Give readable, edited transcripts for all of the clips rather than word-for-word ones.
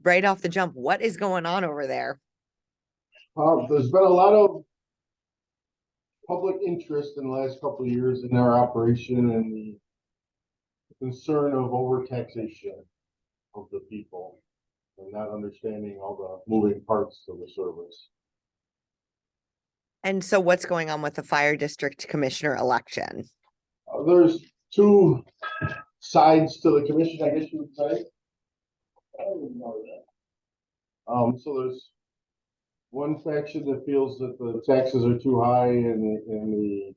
right off the jump, what is going on over there? There's been a lot of public interest in the last couple of years in our operation and the concern of overtaxation of the people and not understanding all the moving parts of the service. And so what's going on with the fire district commissioner election? There's two sides to the commission, I guess you would say. So there's one faction that feels that the taxes are too high and the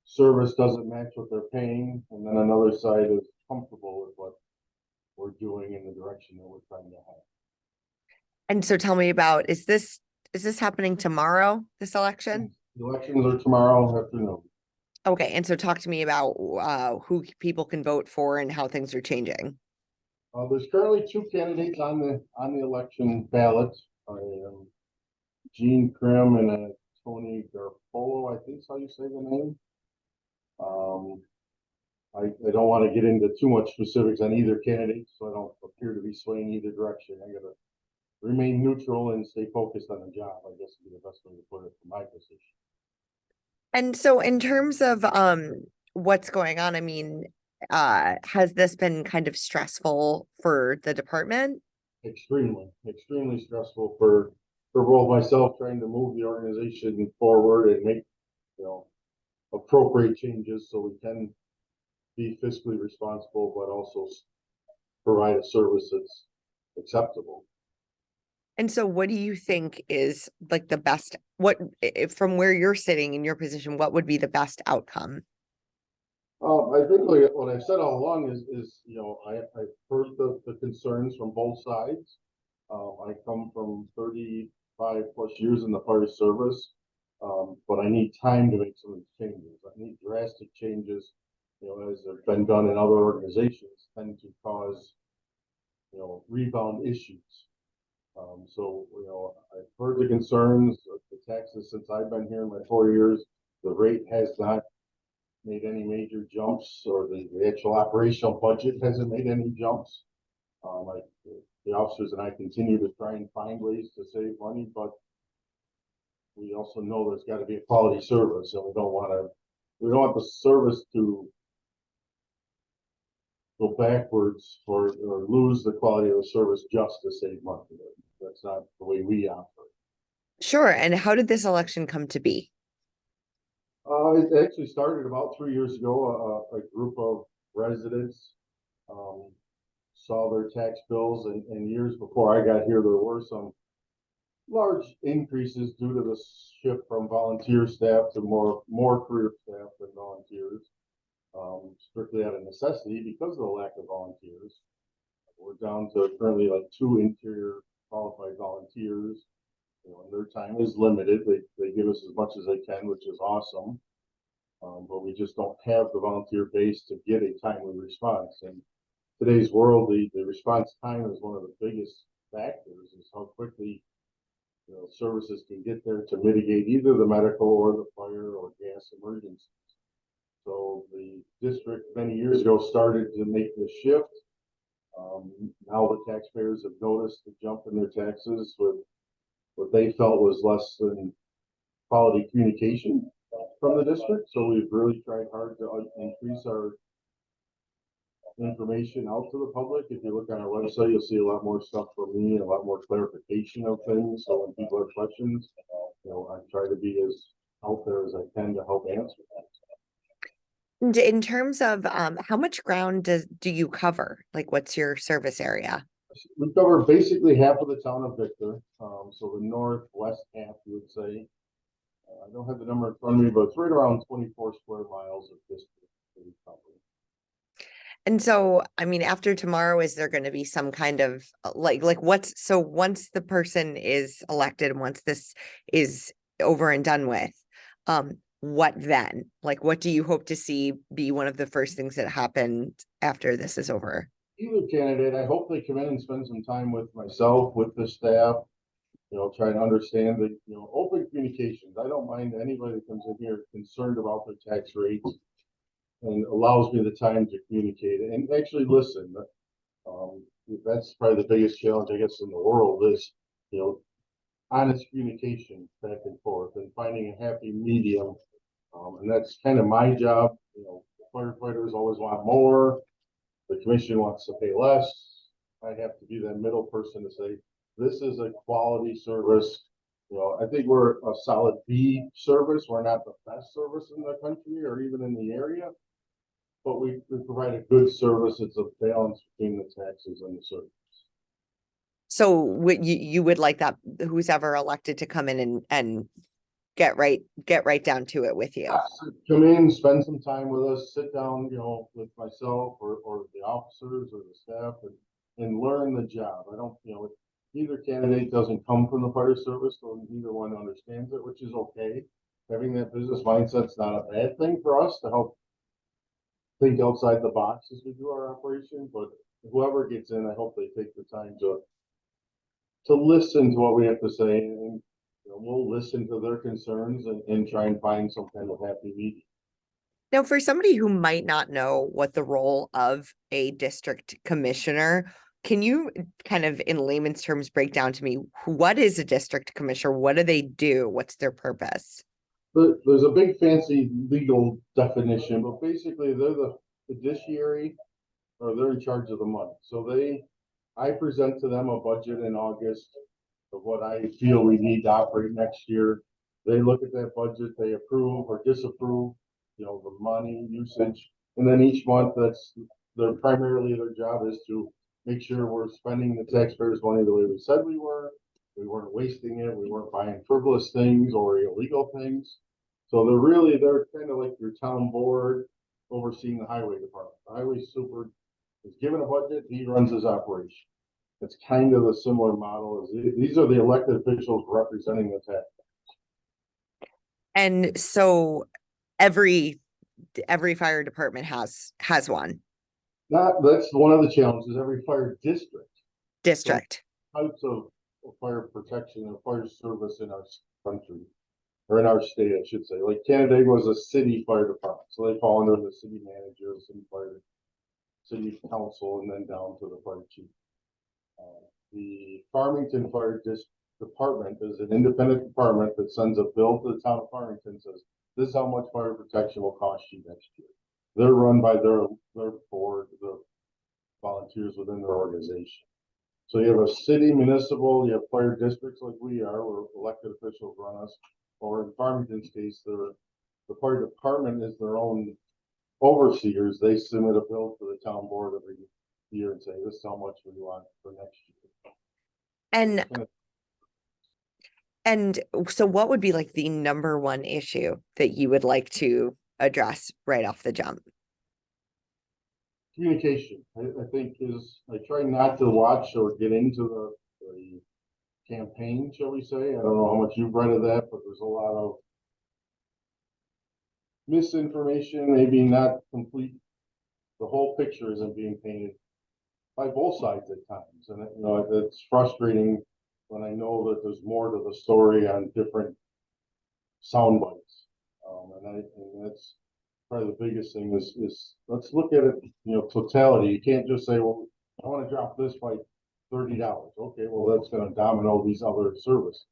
service doesn't match what they're paying, and then another side is comfortable with what we're doing in the direction that we're trying to have. And so tell me about, is this happening tomorrow, this election? The elections are tomorrow afternoon. Okay, and so talk to me about who people can vote for and how things are changing. There's currently two candidates on the election ballot. Gene Krim and Tony Garfolo, I think is how you say the name. I don't want to get into too much specifics on either candidate, so I don't appear to be swaying either direction. I gotta remain neutral and stay focused on the job, I guess would be the best way to put it from my position. And so in terms of what's going on, I mean, has this been kind of stressful for the department? Extremely stressful for both myself trying to move the organization forward and make, appropriate changes so we can be fiscally responsible, but also provide a service that's acceptable. And so what do you think is like the best, from where you're sitting in your position, what would be the best outcome? I think like what I've said all along is I've heard the concerns from both sides. I come from 35 plus years in the fire service, but I need time to make some of these changes. I need drastic changes, as have been done in other organizations, tend to cause, rebound issues. So, I've heard the concerns of the taxes since I've been here in my 4 years. The rate has not made any major jumps, or the actual operational budget hasn't made any jumps. The officers and I continue to try and find ways to save money, but we also know there's got to be a quality service, and we don't want the service to go backwards or lose the quality of the service just to save money. That's not the way we operate. Sure. And how did this election come to be? It actually started about 3 years ago. A group of residents saw their tax bills, and years before I got here, there were some large increases due to the shift from volunteer staff to more career staff than volunteers, strictly out of necessity because of the lack of volunteers. We're down to currently like 2 interior qualified volunteers. And their time is limited. They give us as much as they can, which is awesome. But we just don't have the volunteer base to get a timely response. And today's world, the response time is one of the biggest factors, is how quickly services can get there to mitigate either the medical or the fire or gas emergencies. So the district many years ago started to make the shift. Now the taxpayers have noticed the jump in their taxes with what they felt was less than quality communication from the district. So we've really tried hard to increase our information out to the public. If you look on our website, you'll see a lot more stuff from me and a lot more clarification of things. So when people have questions, I try to be as out there as I can to help answer that. In terms of how much ground do you cover? Like, what's your service area? We cover basically half of the town of Victor. So the northwest half, you would say. I don't have the number in front of me, but it's right around 24 square miles of district that we cover. And so, I mean, after tomorrow, is there going to be some kind of like once the person is elected and once this is over and done with, what then? Like, what do you hope to see be one of the first things that happened after this is over? Either candidate, I hope they come in and spend some time with myself, with the staff, try to understand the, open communications. I don't mind anybody that comes in here concerned about their tax rates and allows me the time to communicate and actually listen. that's probably the biggest challenge, I guess, in the world is, you know, honest communication back and forth and finding a happy medium. And that's kind of my job. You know, firefighters always want more. The commission wants to pay less. I have to be that middle person to say, this is a quality service. You know, I think we're a solid B service. We're not the best service in the country or even in the area, but we provide a good service. It's a balance between the taxes and the service. So would you would like that, who's ever elected to come in and get right down to it with you? Come in, spend some time with us, sit down, you know, with myself or the officers or the staff and learn the job. I don't, you know, either candidate doesn't come from the fire service, so neither one understands it, which is okay. Having that business mindset's not a bad thing for us to help think outside the box as we do our operation, but whoever gets in, I hope they take the time to listen to what we have to say, and you know, we'll listen to their concerns and try and find some kind of happy medium. Now, for somebody who might not know what the role of a district commissioner, can you kind of in layman's terms break down to me what is a district commissioner? What do they do? What's their purpose? There's a big fancy legal definition, but basically they're the fiduciary, or they're in charge of the money. So I present to them a budget in August of what I feel we need to operate next year. They look at that budget, they approve or disapprove, you know, the money usage. And then each month primarily their job is to make sure we're spending the taxpayers' money the way we said we were. We weren't wasting it. We weren't buying frivolous things or illegal things. So they're kind of like your town board overseeing the highway department. The highway super is given a budget, he runs his operation. It's kind of a similar model as these are the elected officials representing the tax. And so every fire department has one That's one of the challenges. Every fire district. types of fire protection and fire service in our country, or in our state, I should say. Like Canandaigua was a city fire department, so they fall under the city manager, city council, and then down to the fire chief. The Farmington Fire Department is an independent department that sends a bill to the town of Farmington, says, this is how much fire protection will cost you next year. They're run by their board, the volunteers within their organization. So you have a city, municipal, you have fire districts like we are, where elected officials run us, or in Farmington's case, the fire department is their own overseers. They submit a bill to the town board every year and say, this is how much we want for next year. And so what would be like the number one issue that you would like to address right off the jump? Communication, I think I try not to watch or get into the campaign, shall we say. I don't know how much you've read of that, but there's a lot of misinformation, maybe not complete. The whole picture isn't being painted by both sides at times. And you know, it's frustrating when I know that there's more to the story on different sound bites. And that's probably the biggest thing is let's look at it, you know, totality. You can't just say, well, I want to drop this by $30. Okay, well, that's going to domino these other services.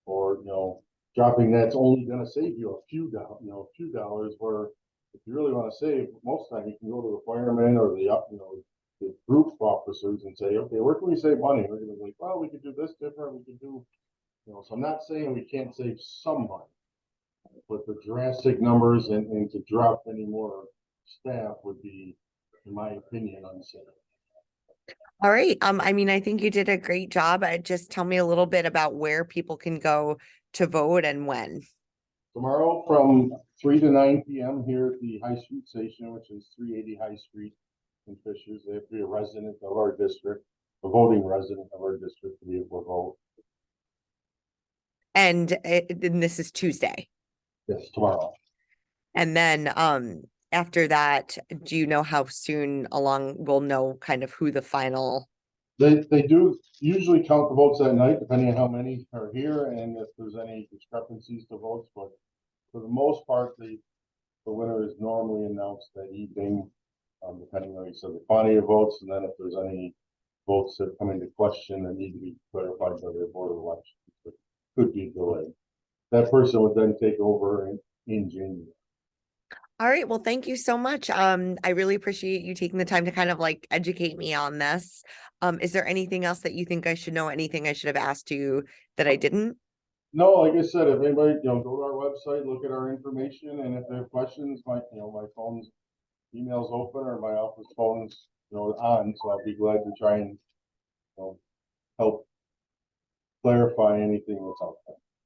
Or, you know, dropping that's only going to save you a few dollars, where if you really want to save, most of the time you can go to the firemen or the group officers and say, okay, where can we save money? We're going to be like, well, we could do this different. We could do, you know, so I'm not saying we can't save some money, but the drastic numbers and to drop any more staff would be, in my opinion, unsafe. All right. I mean, I think you did a great job. Just tell me a little bit about where people can go to vote and when. Tomorrow from 3 to 9 p.m. here at the High Street Station, which is 380 High Street in Fishers. They have to be a resident of our district, a voting resident of our district to be able to vote. And this is Tuesday. Yes, tomorrow. And then after that, do you know how soon along we'll know kind of who the final? They do usually count the votes that night, depending on how many are here and if there's any discrepancies to votes. But for the most part, the winner is normally announced that evening, depending on the quantity of votes, and then if there's any votes that come into question that need to be clarified by the Board of Elections. It could be delayed. That person would then take over in January. All right, well, thank you so much. I really appreciate you taking the time to kind of like educate me on this. Is there anything else that you think I should know? Anything I should have asked you that I didn't? No, like I said, if anybody, go to our website, look at our information, and if they have questions, my phone's, email's open, or my office phone's, on, so I'll be glad to try and, help clarify anything that's out there.